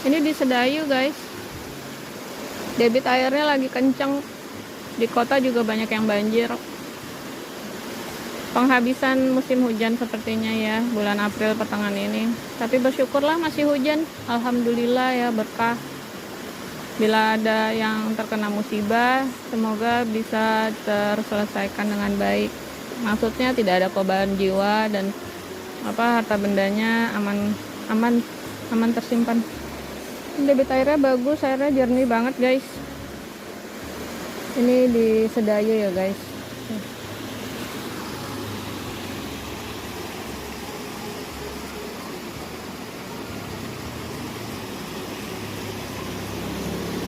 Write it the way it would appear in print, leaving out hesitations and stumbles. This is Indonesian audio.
Ini di Sedayu guys, debit airnya lagi kenceng. Di kota juga banyak yang banjir. Penghabisan musim hujan sepertinya ya, bulan April pertengahan ini. Tapi bersyukurlah masih hujan, alhamdulillah ya, berkah. Bila ada yang terkena musibah, semoga bisa terselesaikan dengan baik. Maksudnya tidak ada korban jiwa dan harta bendanya aman tersimpan. Debit airnya bagus, airnya jernih banget guys. Ini di Sedayu ya guys.